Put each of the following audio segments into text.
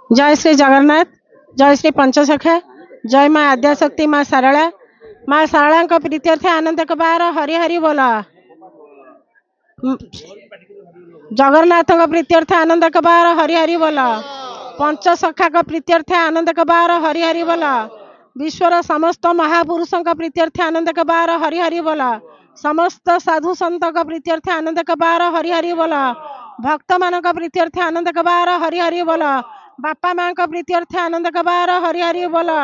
जय श्री जगन्नाथ। जय श्री पंचसखा। जय माँ आद्याशक्ति माँ सारला। माँ सारला का प्रीत्यर्थ आनंद कबार हरि हरि बोला। जगन्नाथ का प्रीत्यर्थ आनंद कबार हरि हरि बोला। पंचसखा का प्रीत्यर्थ आनंद कबार हरि हरि बोला। विश्वर समस्त महापुरुषों का प्रीत्यर्थ आनंद कबार हरि हरि बोला। समस्त साधु संत का प्रीत्यर्थ आनंद कबार हरि हरि बोला। भक्त मान का प्रीत्यर्थ आनंद कबार हरि हरि बोला। बापा माँ का प्रीत्यर्थ आनंद कबार हरि हरि बोला।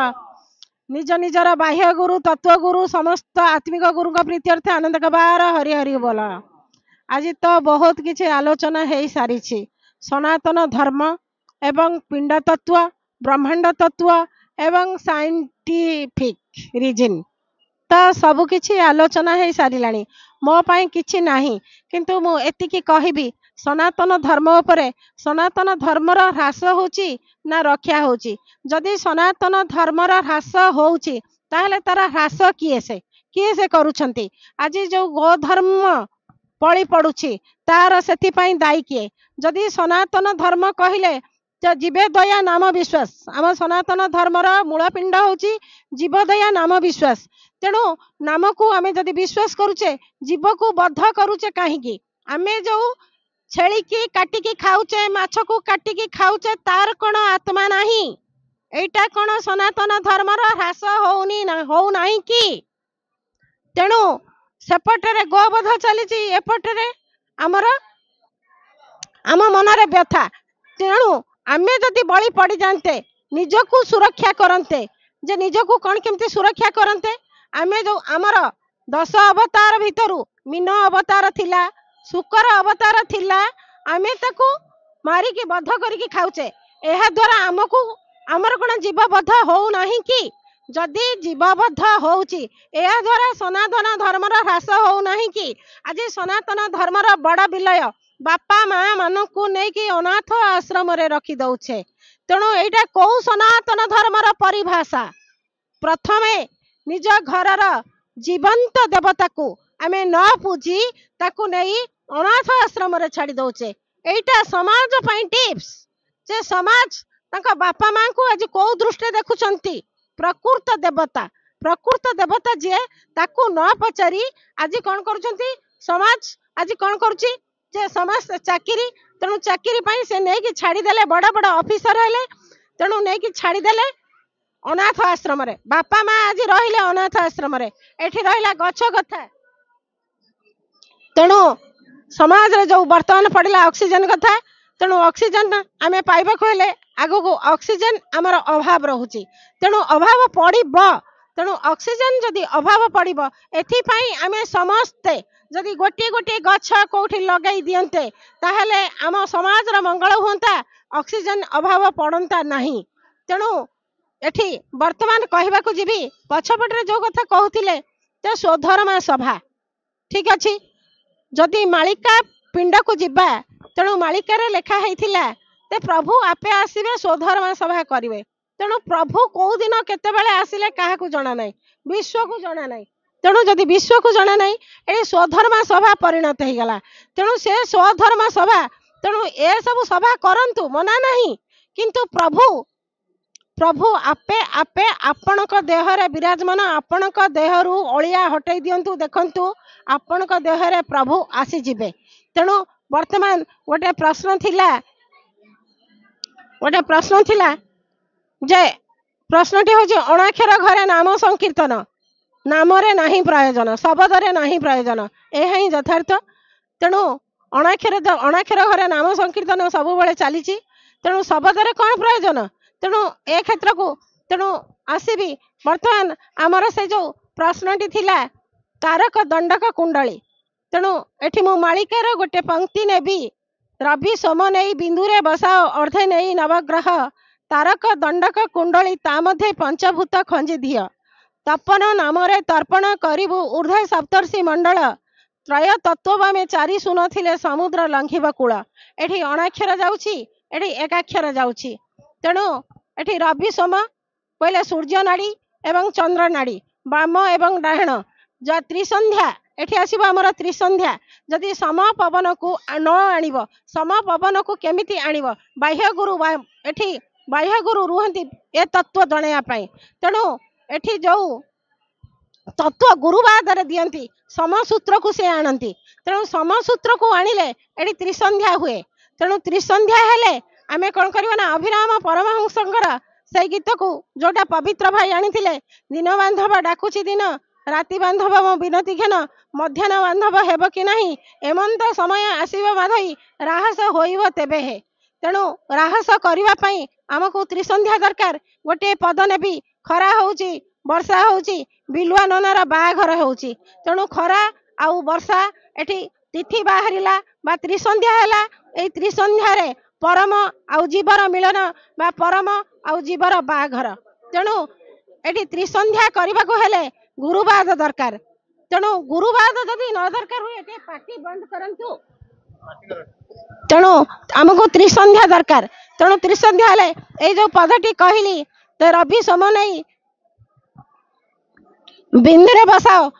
निज निजर बाह्य गुरु तत्व गुरु समस्त आत्मिक गुरु का प्रीत्यर्थ आनंद कबार हरि हरि बोला। आज तो बहुत किसी आलोचना हो सारी सनातन धर्म एवं पिंड तत्व ब्रह्मांड तत्व एवं साइंटिफिक रीजन तो सबकि आलोचना हो सारा मो कि नहीं किंतु मु एतिकी कहबी सनातन धर्म उपरे सनातन धर्मर ह्रास होची ना रक्षा होची। जदि सनातन धर्मर ह्रास होची ताहले तार ह्रास किए से करूछंती। आज जो गोधर्म पड़ी पड़ुछि तार सेतिपाई दायी किए। जदि सनातन धर्म कहले जीवे दया नाम विश्वास आम सनातन धर्मर मूलपिंड होची जीवदया नाम विश्वास। तेणु नाम को आमे जदि विश्वास करुचे जीव को बद्ध करुचे कहीं आमे जो छेली की काटिकी खाऊचे माछ को काटिकी खाऊचे तार कौन आत्मा नहीं। एटा कौन सनातन धर्मर ह्रास होउनी ना हो नहीं कि। तेणु सेपटे गोबध चली एपटे आमर आम मनरे व्यथा। तेणु आमे जदि बलि पड़ी जाते निजको सुरक्षा करते जे निजको कौन केमती सुरक्षा करते। आमे जो आमर 10 अवतार भितरु मीन अवतार थिला शुकर अवतार थिला आमे ताकू मारिकी बद्ध करिकी खाऊचे। एहा द्वारा आमको आमर कोन जीवबद्ध हो नहीं कि। जदि जीवबद्ध होउची एहा द्वारा सनातन धर्मर ह्रास हो नहीं कि। आज सनातन धर्मर बड़ विलय बापा माँ मानकू नहीं कि अनाथ आश्रम रे रखी दउछे। तेणु एटा कौ सनातन धर्मर परिभाषा। प्रथमे निज घरर जीवंत देवता को आमे न पूजी ताकू नहीं अनाथ आश्रम रे छाड़ी दउछे। एटा समाज पई टिप्स जे समाज तांका बापा माँ को आज को दृष्टि देखुचंती। प्रकृत देवता जे ताकू न पचारी आज कौन करुचंती समाज आज कौन करुची जे समाज चाकरी। तेणु चाकरी पई से नहीं कि छाड़ी देले बड़ बड़ ऑफिसर हेले। तेणु नहीं कि छाड़ी देले अनाथ आश्रम रे बापा माँ आज रहिले अनाथ आश्रम रे एठी रहिला गछ कथा। तेणु समाज रे जो वर्तमान पड़िला ऑक्सीजन कथा। तेणु ऑक्सीजन आमे पाइबा हेले आगो को ऑक्सीजन आमर अभाव रहुची। तेणु अभाव पड़िब। तेणु ऑक्सीजन जदि अभाव पड़िब एथिपाई आमे समस्ते जदि गोटे गोटे गछ कोठी लगाई दियंते ताहले आम समाज रो मंगल होंता ऑक्सीजन अभाव पड़ंता नहीं। तेणु एठी वर्तमान कहबा को जीवी पछपटरे जो कथा कहूतिले ते सोधर्मा सभा ठीक अछि। जदि मालिका पिंड को जीवा तेणु मालिकार लेखा होइथिला ते प्रभु आपे आसीबे सोधर्मा सभा करिवे। तेणु प्रभु को दिन केतेबेले आसिले काहा को जणा नाही विश्व को जणा नाही। तेणु जदि विश्व को जणा नाही ए स्वधर्मा सभा परिणत हो गला। तेणु से स्वधर्मा सभा तेणु ए सब सभा करंतु मना नहीं किंतु प्रभु आपे आपे आपणक देहरे विराजमान आपणक देहरु अलिया हटई दियंतु देखंतु आपणक देहरे प्रभु आसी जिबे। तेणु वर्तमान गोटे प्रश्न थिला जे प्रश्नटी होची अणाक्षर घरे नाम संकीर्तन नामरे नहीं प्रयोजन शब्दरे नहीं प्रयोजन एहा ही यथार्थ। तेणु अणाक्षर घरे नाम संकीर्तन सब बेले चली। तेणु शब्दरे कौन प्रयोजन। तेणु ए क्षेत्र को तेणु आसबि वर्तमान आमर से जो प्रश्नटी थिला तारक दंडक कुंडली। तेणु एठी मु मालिकार गोटे पंक्ति नेबी रवि सोम नहीं बिंदुरे बसाओ अर्धे नहीं नवग्रह तारक दंडक कुंडली ता मध्ये पंचभूत खंजी धिय तपन नामरे तर्पण करिबु ऊर्ध्व सप्तर्षि मंडल त्रय तत्व में चारि सुन थिले समुद्र लंघिब कूल। एठी अणाक्षर जाउछि एठी एकाक्षर जाउछि। तेणु एठी रवि सोम पहले सूर्य नाड़ी एवं चंद्र नाड़ी बाम एवं डाहण जा त्रिसंध्या एठी आसीबो हमर त्रिसंध्या। जदि सम पवन को न आनिबो सम पवन को केमिति आनिबो बाह्य गुरु एठी बाह्य गुरु रुहंती ए तत्व जणैया पाई। तेणु एठी जो तत्व गुरुवादरे दियंती समसूत्र को से आणंती। तेणु समसूत्र को आनिले एठी त्रिसंध्या हुए। तेणु त्रिसंध्या हेले आमे कोन करबा ना अभिराम परमहंसंकर से गीत को जोटा पवित्र भाई आनिथिले दिन बांधव डाकुची दिन राति बांधव मो विनती घेन मध्याह्न बांधव हेब कि नाही एमंत समय आसीब माधई राहस होइब तेबे हे। तेणु राहस करबा पई आमको त्रिसंध्या दरकार। गोटे पद नेबी खरा होउची वर्षा होउची बिलुआ ननार बाघर होउची। तेणु खरा आउ वर्षा एठी तिथि बाहरिला बा त्रिसंध्या हैला। ए त्रिसंध्या रे परम आउ जीवर मिलन बा परम आउ जीवर बाघर। तेणु एठी त्रिसंध्या करबा को हेले गुरुवाद दरकार। तेणु गुरुवाद जदि न दरकार हुए एठी पार्टी बंद करंतु। तेणु आमको त्रिसंध्या दरकार। तेणु त्रिसंध्या हेले ए जो पदटी कहली तो रवि समनई बिंदुरे बसाओ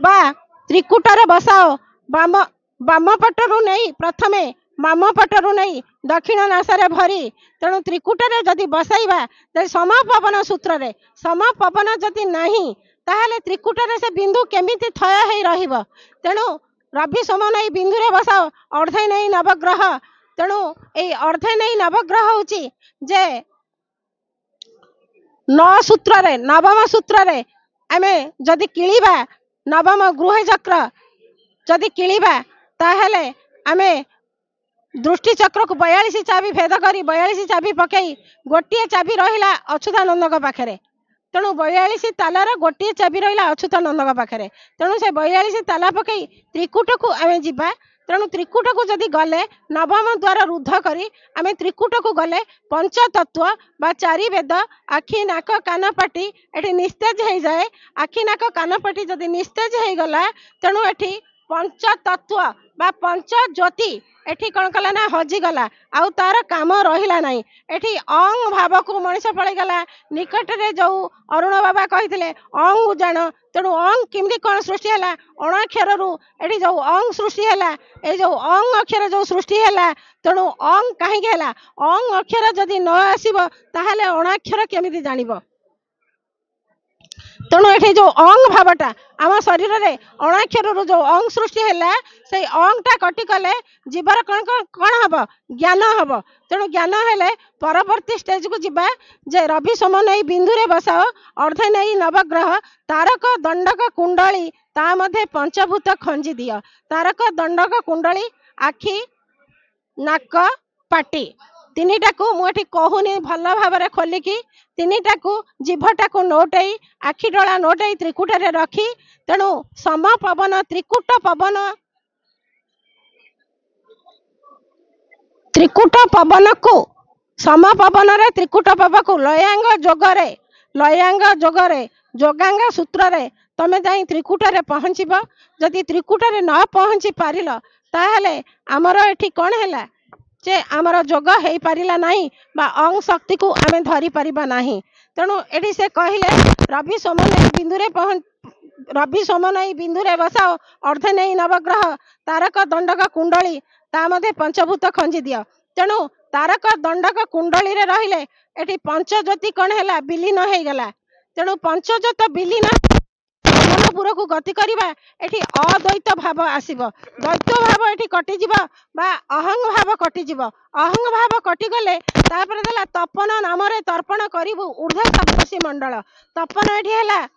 बा त्रिकुटरे बसाओ बाम बाम पटरु नहीं प्रथमे माम पटरु नहीं दक्षिण नासरे भरी। तेणु त्रिकुटरे जदि बसाइबा ते समपवन सूत्र रे समपवन जदि नहीं ताहले त्रिकुटरे से बिंदु केमिति थय हेई रहिबो। तेणु रवि समनई बिंदुरे बसाओ अर्धे नहीं नवग्रह। तेणु ए अर्धे नहीं नवग्रह होची जे 9 सूत्र रे नवम सूत्र रे आमे जदि किलिबा नवम गृह चक्र जदि किलिबा ताहले आमे दृष्टि चक्र को 42 चाबी भेद करी 42 चाबी पकई गोटे चाबी रहिला अच्युतानंद पाखरे। तेणु 42 तालार गोटे चाबी रहिला अच्युतानंद पाखरे। तेणु से 42 ताला पकई त्रिकुट को आमे जिबा। तेणु त्रिकुट को जदि गले नवम द्वार रुद्ध करी आमे त्रिकुट को गले पंच तत्व बा चारि वेद आखि नाक कान पाटी एठी निस्तेज हो जाए। आखि नाक कान पाटी जदि निस्तेज हो गला तेणु एठी पंच तत्व बा पंच ज्योति एठी कौन कला ना हजि गला आउ तार काम रहिला नहीं। एठी अंग भाव को मनीष पड़े गला निकट रे जो अरुण बाबा कहिथिले अंग जान। तेणु अंग किमि कौन सृष्टि है अणाक्षर रु एठी जो अंग सृष्टि है ए जो अंग अक्षर जो सृष्टि है। तेणु अंग कहीं अंग अक्षर जदि न आसीबो ताहले अणाक्षर केमिति जानिबो। तेणु ये जो अंग भावटा आम शरीर में अणाक्षर जो अंग सृष्टि है से अंगटा कटि कले जीवर कौन कौन हम ज्ञान हम। तेणु ज्ञान हेले परवर्ती स्टेज को जीवा जे रवि समनई बिंदुरे बसाओ अर्धे नहीं नवग्रह तारक दंडक कुंडली ता मध्य पंचभूत खंजी दियो। तारक दंडक कुंडली आखि नाक पाटी तीनिटा को मुझे कहूनी भल भाव खोलिकी तीनिटा को जीभटा को नोटई आखि डोला नोटई त्रिकुटरे रखी। तेणु सम पवन त्रिकुट पवन को सम पवन रे त्रिकुट पवन को लयांग जोगरे जोगांग सूत्र रे तमे जाई त्रिकुटरे पहुँचब। जदि त्रिकुटरे न पहुँची पारिल ताहले आमर एठी कौन है जे आमर जोग हो पारिला नहीं बा अंग शक्ति को आमे धरी परिबा नहीं। तेणु एठी से कहले रवि समनई बिंदुरे बसाओ अर्धे नहीं नवग्रह तारक दंडक कुंडली ता मध्य पंचभूत खंजी दियो। तेणु तारक दंडक कुंडली रे रहिले एठी पंचज्योति कौन है विलीन हो गला। तेणु पंचज्योत विलीन पुर को गति करवा एठी अद्वैत भाव आसीबो। द्वैत भाव एठी कटि जीव बा अहंग भाव कटि जीव। अहंग भाव कटि गले तापर देला तपन नाम रे तर्पण करिवु ऊर्ध्व सप्तर्षि मंडल। तपन एठी हैला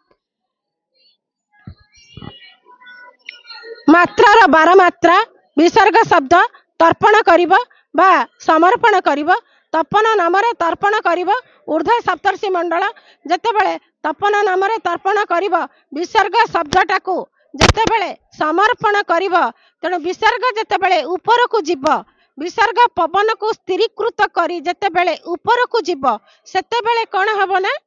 मात्रार 12 मात्रा विसर्ग शब्द तर्पण करिवो बा समर्पण करिवो। तपन नाम रे तर्पण करिवो ऊर्ध्व सप्तर्षि मंडल। जेतेबेले तपन नाम रे तर्पण करिवो विसर्ग शब्दटा को जेतेबेले समर्पण करिवो तेणु विसर्ग जेतेबेले ऊपर को जीव विसर्ग पवन को स्थिरीकृत करी जेतेबेले ऊपर को जीव सेतेबेले कौन हबो ना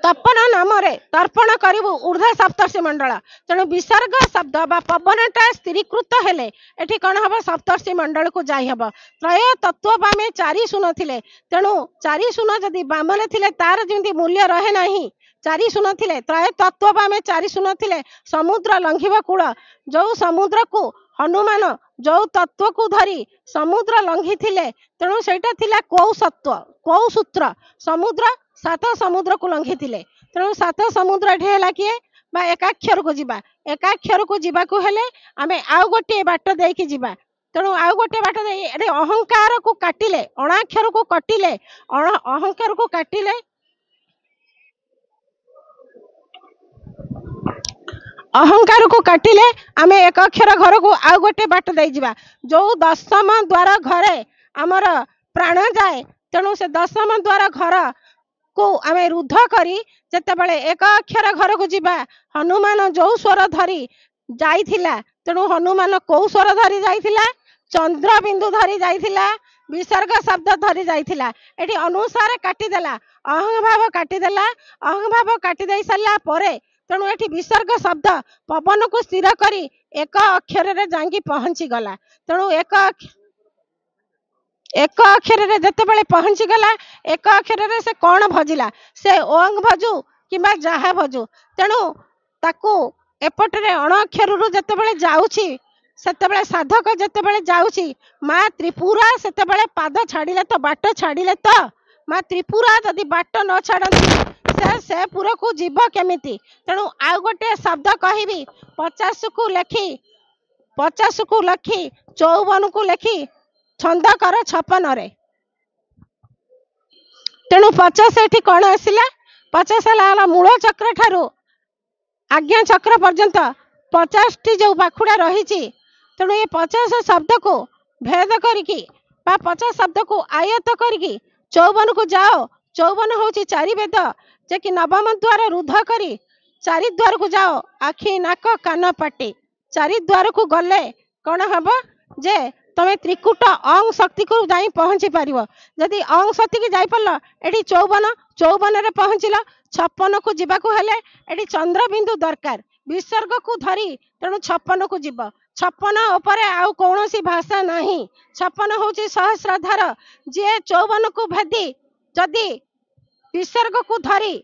तपन नाम रे तर्पण करिवु ऊर्ध्व सप्तर्षि मंडल। तेणु विसर्ग शब्द बा पवनटा स्थिरीकृत हेले एठी कौन हम सप्तर्षि मंडल को जाई हब। त्रय तत्व बामे 4 शून्य थिले। तेणु 4 शून्य जदि बामले थिले तार जेमती मूल्य रहे नहीं। 4 शून्य थिले त्रय तत्व बामे 4 शून्य थिले समुद्र लंघिब कूल जो समुद्र को हनुमान जो तत्व को धरी समुद्र लंघी थिले तेणु सेटा थिला कौ सत्व कौ सूत्र समुद्र सात समुद्र को लंघी थिले तेणु सात समुद्र एठी हैला किए बा एकाक्षर को जिबा एकाक्षर को जिबा को हेले आमे आउ गोटे बाट देकी जिबा तेणु आउ गोटे बाट दे एठी अहंकार को काटिले अणाक्षर को कटिले अहंकार को काटिले अहंकार को काटिले आमे एक अक्षर घर को आउ गोटे बाट दे जिबा जो दशम द्वार घरे आमर प्राण जाए तेणु से दशम द्वार घर को आमे रुद्ध करी जेतेबेले एक अक्षर घर को जिबा हनुमान जो स्वर धरी जाइथिला तेणु हनुमान को स्वर धरी जाइथिला चंद्र बिंदु धरी जाइथिला विसर्ग शब्द धरी जाइथिला एठी अनुसार काटी देला अहं भाव काटी देला अहं भाव काटी दे सल्ला परे तेणु एठी विसर्ग शब्द पवन को स्थिर करी एक अक्षर रे जांगी पहुंची गला तेणु एक अक्षर रे जतेबेले पहुंची गला एक अक्षर रे से कौन भजिला से ओंग भजु किबा जाहा भजु तेणु ताकू एपटरे अण अक्षर रु जतेबेले जाउची सेतेबेले साधक जतेबेले जाउची माँ त्रिपुरा सेतेबेले पाद छाड़िले तो बाट छाड़िले तो माँ त्रिपुरा जदि बाट न छाड़ती से पुरा को जीव केमिति तेणु आउ गोटे शब्द कहबी 50 को लखी 54 को लेखी छंद कर 56 रे तेणु 50 एठी कौन आसिला 50 है मूल चक्र ठारू आज्ञा चक्र पर्यंत 50 टी जो पाखुड़ा रही तेणु ये 50 शब्द को भेद करिकी 50 शब्द को आयत करिकी 54 को जाओ 54 हूँ चारि वेद जे कि नवम द्वार रुद्ध करी चारि द्वार को जाओ आखि नाक कान पाटी चारि द्वार को गले कौन हम जे तमे त्रिकुट अंग शक्ति को जाई पहुंची पारिबो जदि अंग शक्ति की जाई परलो एठी 54 रे पहुंचिल 56 को जिबा को हेले एठी चंद्र बिंदु दरकार विसर्ग को धरी तेणु 56 को जीव 56 ऊपर आउ कौनसी भाषा नहीं 56 होची सहस्रधार जे 54 को भेदी जदि विसर्ग को धरी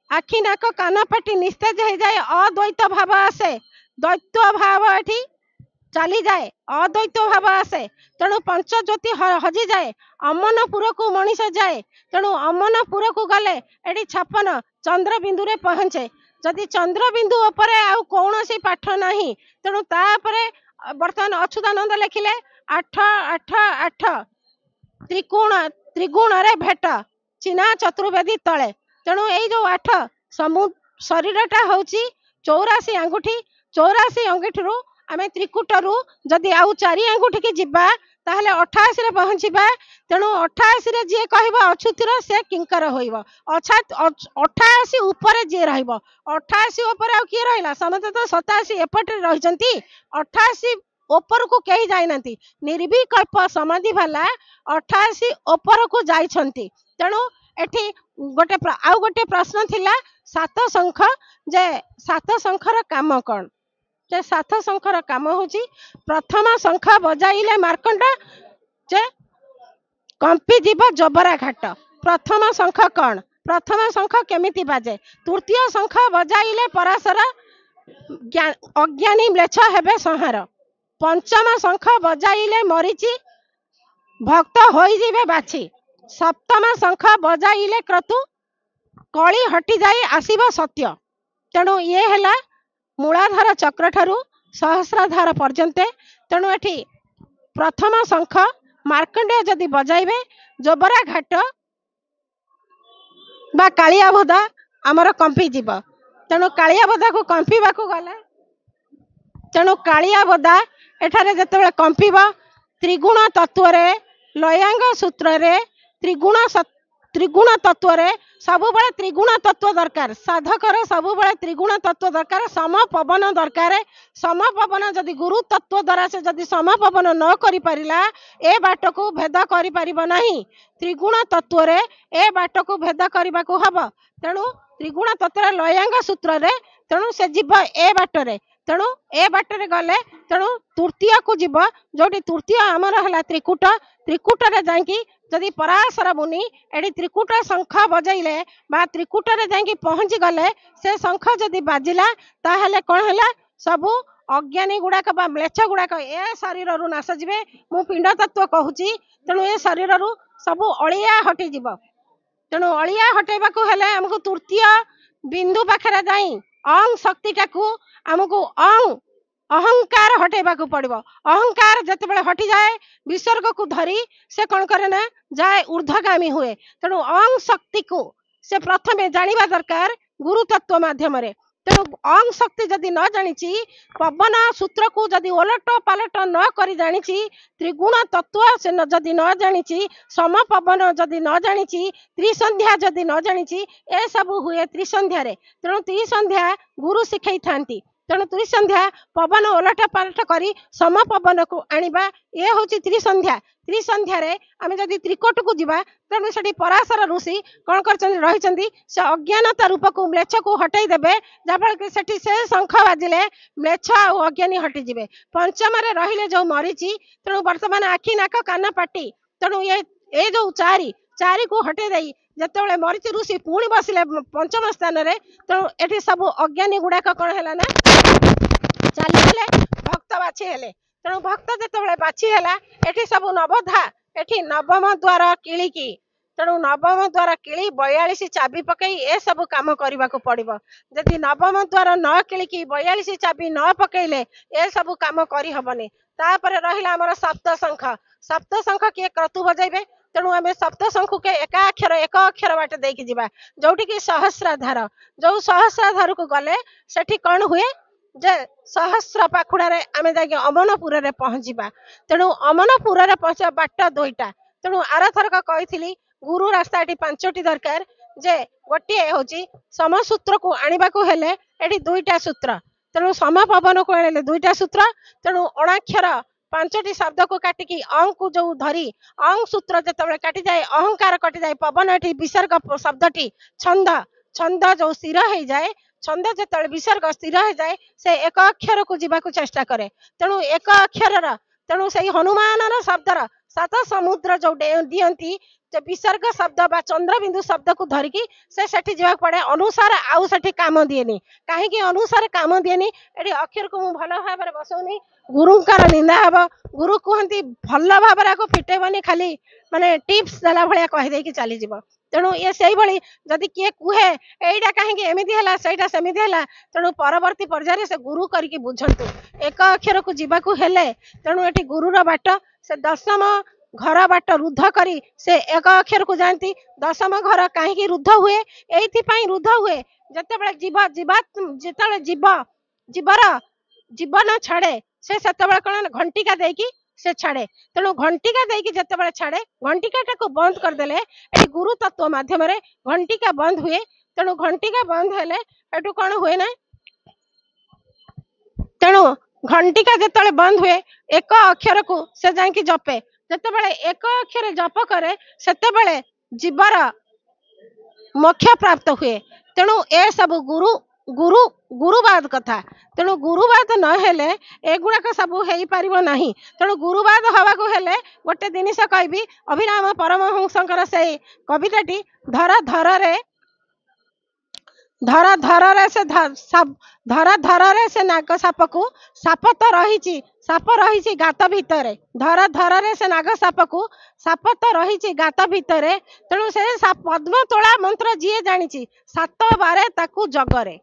आखि नाक कान पाटी निस्तेज हो जाए अद्वैत भाव आसे द्वैत भाव एठी चली जाए अद्वैत भाव आसे तेणु पंच ज्योति हजि जाए अमनपुर को मनीष जाए तेणु अमनपुर को गले एटी 56 चंद्र बिंदु रे पहुंचे जदि चंद्र बिंदु ऊपर आउ कौनसी पाठ नहीं तेणु तापरे वर्तमान अच्युतानंद लिखिले 8 8 8 त्रिगुण रे भेट चिना चतुर्वेदी तले तेणु यही जो 8 शरीरटा हूँ 84 अंगुठी 84 अंगुठी रू आम त्रिकुट रु जदि आउ 4 अंगुठी की जीवा ताहले 88 रे पहुंचीबा तेणु 88 रे जे कहबो अच्युतिर से किंकर होइबो अर्थात 88 ऊपर जे रहइबो 88 ऊपर आ की रहला समते तो 87 एपटे रहिजंती 88 ऊपर को कहीं जाई नंती निर्विकल्प समाधि वाला 88 ऊपर को जाइछंती तेणु एठी गोटे प्रश्न थिला 7 शंख जे 7 शंखर काम कौन जे 7 शंखर काम होची प्रथम शंख बजाइले मार्कंडा जे कंपी जीव जबरा घाट प्रथम शंख कौन प्रथम शंख केमिति बाजे तृतीय शंख बजाइले पराशर अज्ञानी म्लेच्छ हेबे संहार पंचम शंख बजाइले मरीची भक्त होई जीवे बाछी सप्तम शंख बजाइले क्रतु कली हटि जाई आसीबो सत्य तेणु ये हैला मूलाधार चक्र ठारू सहस्राधार पर्यंत तेणु एठी प्रथम शंख मार्कंडेय जदि बजाइबे जोबरा घाट बा कालिया भदा आमर कंपी जीव तेणु कालिया भदा को कंपीबा को गला तेणु कालिया भदा एठारे जतबेले कंपीब त्रिगुण तत्व रे लयांग सूत्र रे त्रिगुण तत्व रे सबु बळे त्रिगुण तत्व दरकार साधकर सबु बळे त्रिगुण तत्व दरकार सम पवन दरकार सम पवन जदि गुरु तत्व द्वारा से जदि सम पवन न करि परिला ए बाट को भेद करि परिबो नाही त्रिगुण तत्व रे ए बाट को भेद करबा को हबो तेणु त्रिगुण तत्व रे लयांग सूत्र रे तेणु से जीव ए बाट रे तेणु ए बाट रे गले तेणु तृतीय को जीव जोटी तृतीय आमर हला त्रिकुट त्रिकुट रे जांकी जदि पराशर मुनि एडी त्रिकुट शंख बजाइले बा त्रिकुट रे जांकी पहुंची गले से शंख जदि बाजिला ताहले कोन हला सबु अज्ञानी गुड़ाक म्लेच्छ गुड़ाक ए शरीर रु नाश जीवे मु पिंड तत्व कहूची तेणु ए शरीर रु सबु अलिया हटि जीव तेणु अलिया हटेबाकू हेले हमकु तृतीय बिंदु पाखरे जाई अंग शक्ति टाकू हमकू अंग अहंकार हटेबाकू पड़िबो अहंकार जते बेले हटि जाए विसर्ग को धरी से कौन करे ना जाए ऊर्ध्वगामी हुए तेणु अंग शक्ति को से प्रथमे जानिबा दरकार गुरु तत्व माध्यम रे तेणु अंग शक्ति जदि न जानिची पवन सूत्र को जदि ओलट पालट न करी जानिची त्रिगुण तत्व से जदि न जानिची सम पवन जदि न जानिची त्रिसंध्या जदि न जानिची ए सब हुए त्रिसंध्या रे तेणु त्रिसंध्या गुरु सिखाई थांती तेणु त्रिसंध्या पवन ओलट पालट करी सम पवन को आनिबा ये होची त्रिसंध्या त्रिसंध्या रे आमे जदि त्रिकोट को जिबा तेणु सेठी पराशर ऋषि कौन करछन्ती रहिछन्ती से अज्ञानता रूप को म्लेच्छ को हटाई देबे जाफल के सेठी से शंख बाजिले म्लेच्छ आ अज्ञानी हटि जिवे पंचम रे रहिले जो मरीची तेणु वर्तमान आखि नाक कान पाटी तेणु ये जो चारि को हटे देई जतबेले मरीची ऋषि पुणी बसिले पंचम स्थान रे तेणु एठी सब अज्ञानी गुड़ाक कौन हैला ना चली गले भक्त बाछी हेले तेणु भक्त जतबेले बाछी हैला एठी सब नवधा एठी नवम द्वार किलिकी तेणु नवम द्वार किली 42 चाबी पकई ए सब काम करने को पड़िबो जदि नवम द्वार न किलिकी 42 चाबी न पकईले ए सब काम करि हबनी तापर रहिला हमर सप्त शंख के क्रतु बजाइबे तेणु आम सप्त शंखु के एक अक्षर बाट देकी जिबा जोटी की सहस्राधार जो सहस्राधार को गले सेठी कौन हुए जे सहस्र पाखुड़ा रे आमे जाके अमनपुर रे पहुंचीबा तेणु अमनपुर रे पहुंचा बाट दुईटा तेणु आरथरक कही गुरु रास्ता एटी 5टी दरकार जे गोटे होची समसूत्र को आनिबा को हेले एटी दुईटा सूत्र तेणु सम पवन को आनिले दुईटा सूत्र तेणु अणाक्षर 5टी शब्द को काटिकी अंग को जो धरी अंग सूत्र जतबेले काटी जाए अहंकार कटि जाए पवन एटी विसर्ग शब्दटी छंद छंद जो स्थिर हो जाए छंद जतबेले विसर्ग स्थिर हो जाए से एक अक्षर को जीवाकू चेष्टा करे तेणु एक अक्षर तेणु से हनुमान शब्दर 7 समुद्र जो दियंती विसर्ग शब्द बा चंद्रबिंदु शब्द को धरिकी से सेठी जीवा पड़े अनुसार आउ सेठी काम दिएनी कहीं अनुसार काम दिएनी एटी अक्षर को मु भल भाव बसौनी गुरुंकर निंदा हब गुरु कहती भल भाव को फिटेबनी खाली माने टिप्स देला भलिया कहि देकी चली जीव तेणु ये सही भली जदि किए कुहे एटा कहीं एमती है सहीटा सेमती है तेणु परवर्ती पर्यायर से गुरु करके बुझंतु एक अक्षर को जीवाकू हेले तेणु एटी गुरुर बाट से दशम घर बाट रुद्ध करी से एक अक्षर को जानती दशम घर कहीं रुद्ध हुए एइथिपाई रुद्ध हुए जतेबेले जेतेबेले जीवर जीवन छाड़े से सेतेबेले कौन घंटिका देकी से छाड़े तेणु घंटिका देकी जेतेबेले छाड़े घंटिका को बंद करदेले एटी गुरु तत्व माध्यम रे घंटिका बंद हुए तेणु घंटिका बंद हेले एटू कौन हुए ना तेणु घंटिका जेतेबेले बंद हुए एक अक्षर को से जाकी जपे जेतेबेले एक अक्षर जप करे सेतेबेले जीवर मोक्ष प्राप्त हुए तेणु ए सब गुरु गुरु गुरुवाद कथा तेणु गुरुवाद न हेले एगुड़ाक सब हो पारिबो नाही तेणु गुरुवाद हवा को हेले गोटे जिनिस कहबी अभिराम परमहंसकर से कविताटी धर धर रे से नाग साप को साप तो रही गात भितर धर रे से नाग साप को साप तो रही गात भितर तेणु से पद्म तोला मंत्र जी जानी 7 बारे ताकू जगरे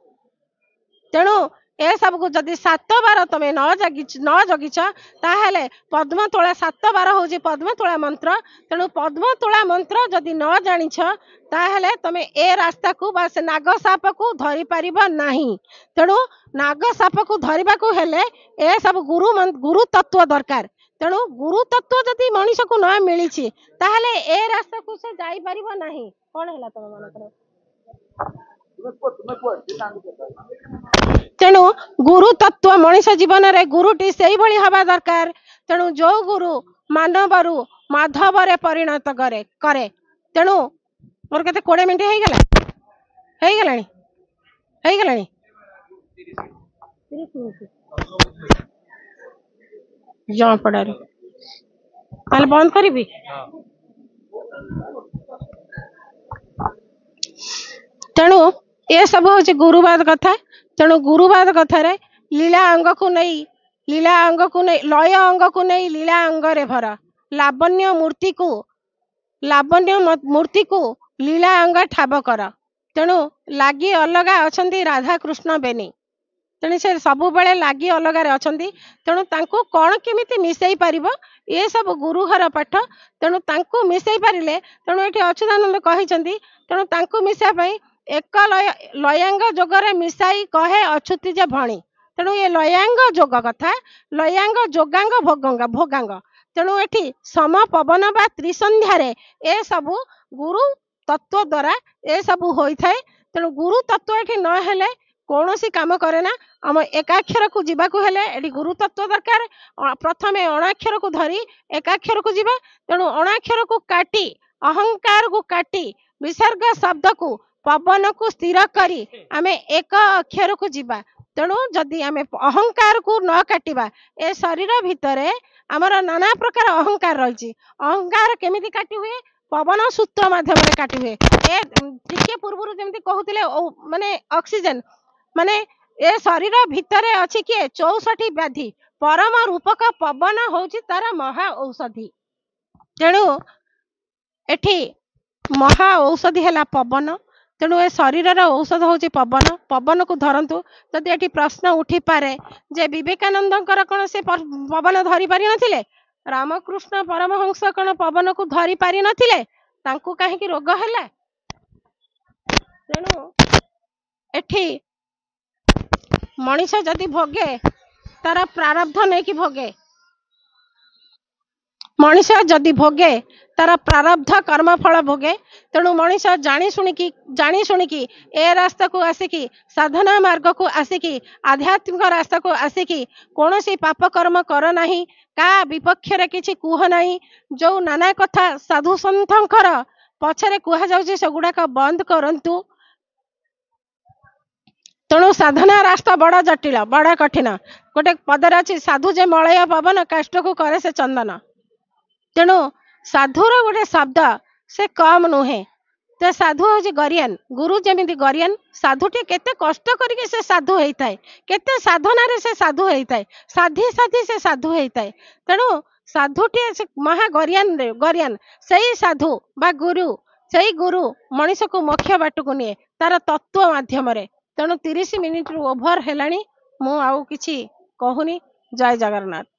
तेणु ए सब को जदि 7 बार तमे न जगिछ ताहेले पद्म तोला 7 बार होजी पद्म तोला मंत्र तेणु पद्म तोला मंत्र जदि न जानिछ ताहेले तमे ए रास्ता को बस नाग साप को धरि परिबो नाही तेणु नाग साप को धरिबा को हेले ए सब गुरु तत्व दरकार तेणु गुरु तत्व जदि मनीष को न मिली ताहेले ए रास्ता को से जाई परिबो नाही कोन हैला तमे मन करो तेणु गुरु तत्व मनीष जीवन रे गुरुटी से भली हवा दरकार तेणु जो गुरु मानवरु माधव रे परिणत करे तेणु मोर केते 20 मिनिट हे गलानी जा पड़ा रे ताले बंद करिबी तेणु ये सब हूँ गुरुवाद कथा तेणु गुरुवाद कथार लीला अंग को नहीं, लीला अंग को नहीं, लय अंग को नहीं लीला अंगरे भर, लावण्य मूर्ति को, लावण्य मूर्ति को लीला अंग ठाब कर। तेणु ଲାଗି ଅଲଗା ଅଛନ୍ତି ରାଧା କୃଷ୍ଣ ବେନି। ତେଣୁ ସେ ସବୁବେଳେ ଲାଗି ଅଲଗାରେ ଅଛନ୍ତି। ତେଣୁ ତାଙ୍କୁ କ'ଣ କେମିତି ମିଶାଇ ପାରିବ, ଏ ସବୁ ଗୁରୁ ଘର ପାଠ। ତେଣୁ ତାଙ୍କୁ ମିଶାଇ ପାରିଲେ, ତେଣୁ ଏଠି ଅଚ୍ୟୁତାନନ୍ଦ କହିଛନ୍ତି, ତେଣୁ ତାଙ୍କୁ ମିଶାଇବା ପାଇଁ ଏକ ଲୟାଙ୍ଗ ଯୋଗରେ ମିଶାଇ କହେ ଅଚ୍ୟୁତି ଯେ ଭଣୀ। ତେଣୁ ଏ ଲୟାଙ୍ଗ ଯୋଗ କଥା, ଲୟାଙ୍ଗ ଯୋଗାଙ୍ଗ ଭୋଗାଙ୍ଗ। ତେଣୁ ଏଠି ସମ ପବନ ବା ତ୍ରିସନ୍ଧ୍ୟାରେ ଏ ସବୁ ଗୁରୁ ତତ୍ଵ ଦ୍ୱାରା ଏ ସବୁ ହୋଇଥାଏ। ତେଣୁ ଗୁରୁ ତତ୍ଵ ଏଠି ନ ହେଲେ କୌଣସି କାମ କରେ ନା। ଆମ ଏକାକ୍ଷରକୁ ଯିବାକୁ ହେଲେ ଏଠି ଗୁରୁ ତତ୍ଵ ଦରକାର। ପ୍ରଥମେ ଅଣାକ୍ଷରକୁ ଧରି ଏକାକ୍ଷରକୁ ଯିବା। ତେଣୁ ଅଣାକ୍ଷରକୁ କାଟି, ଅହଙ୍କାରକୁ କାଟି, ବିସର୍ଗ ଶବ୍ଦକୁ ପବନକୁ ସ୍ଥିର କରି ଆମେ ଏକ ଅକ୍ଷରକୁ ଯିବା। ତେଣୁ ଯଦି ଆମେ ଅହଙ୍କାରକୁ ନ କାଟିବା, ଏ ଶରୀର ଭିତରେ ଆମର ନାନା ପ୍ରକାର ଅହଙ୍କାର ରହିଛି। ଅହଙ୍କାର କେମିତି କାଟି ହୁଏ? ପବନ ସୂତ୍ର ମାଧ୍ୟମରେ କାଟି ହୁଏ। ଏ ଟିକେ ପୂର୍ବରୁ ଯେମିତି କହୁଥିଲେ ମାନେ ଅକ୍ସିଜେନ, ମାନେ ଏ ଶରୀର ଭିତରେ ଅଛି କିଏ? 64 ବ୍ୟାଧି। ପରମ ରୂପକ ପବନ ହଉଛି ତାର ମହା ଔଷଧି। ତେଣୁ ଏଠି ମହା ଔଷଧି ହେଲା ପବନ। ତେଣୁ ଏ ଶରୀରର ଔଷଧ ହଉଛି ପବନ। ପବନକୁ ଧରନ୍ତୁ। ଯଦି ଏଠି ପ୍ରଶ୍ନ ଉଠିପାରେ ଯେ ବିବେକାନନ୍ଦଙ୍କର କ'ଣ ସେ ପବନ ଧରି ପାରି ନଥିଲେ? ରାମକୃଷ୍ଣ ପରମହଂସ କ'ଣ ପବନକୁ ଧରି ପାରି ନଥିଲେ? ତାଙ୍କୁ କାହିଁକି ରୋଗ ହେଲା? ତେଣୁ ଏଠି ମଣିଷ ଯଦି ଭୋଗେ, ତାର ପ୍ରାରବ୍ଧ ନେଇକି ଭୋଗେ। ମଣିଷ ଯଦି ଭୋଗେ, ତାର ପ୍ରାରବ୍ଧ କର୍ମଫଳ ଭୋଗେ। ତେଣୁ ମଣିଷ ଜାଣି ଶୁଣିକି ଏ ରାସ୍ତାକୁ ଆସିକି, ସାଧନା ମାର୍ଗକୁ ଆସିକି, ଆଧ୍ୟାତ୍ମିକ ରାସ୍ତାକୁ ଆସିକି କୌଣସି ପାପ କର୍ମ କର ନାହିଁ, କାହା ବିପକ୍ଷରେ କିଛି କୁହ ନାହିଁ। ଯୋଉ ନାନା କଥା ସାଧୁ ସନ୍ଥଙ୍କର ପଛରେ କୁହାଯାଉଛି ସେଗୁଡାକ ବନ୍ଦ କରନ୍ତୁ। ତେଣୁ ସାଧନା ରାସ୍ତା ବଡ଼ ଜଟିଳ, ବଡ଼ କଠିନ। ଗୋଟେ ପଦରେ ଅଛି, ସାଧୁ ଯେ ମଳୟ ପବନ, କାଷ୍ଟକୁ କରେ ସେ ଚନ୍ଦନ। ତେଣୁ ସାଧୁର ଗୋଟେ ଶବ୍ଦ ସେ କମ୍ ନୁହେଁ। ତ ସାଧୁ ହଉଛି ଗରିଆନ। ଗୁରୁ ଯେମିତି ଗରିଆନ, ସାଧୁଟି କେତେ କଷ୍ଟ କରିକି ସେ ସାଧୁ ହେଇଥାଏ, କେତେ ସାଧନାରେ ସେ ସାଧୁ ହେଇଥାଏ, ସାଧି ସେ ସାଧୁ ହେଇଥାଏ। ତେଣୁ ସାଧୁଟିଏ ସେ ମହା ଗରିଆନ। ସେଇ ସାଧୁ ବା ଗୁରୁ, ସେଇ ଗୁରୁ ମଣିଷକୁ ମୋକ୍ଷ ବାଟକୁ ନିଏ ତାର ତତ୍ଵ ମାଧ୍ୟମରେ। ତେଣୁ 30 ମିନିଟରୁ ଓଭର ହେଲାଣି, ମୁଁ ଆଉ କିଛି କହୁନି। ଜୟ ଜଗନ୍ନାଥ।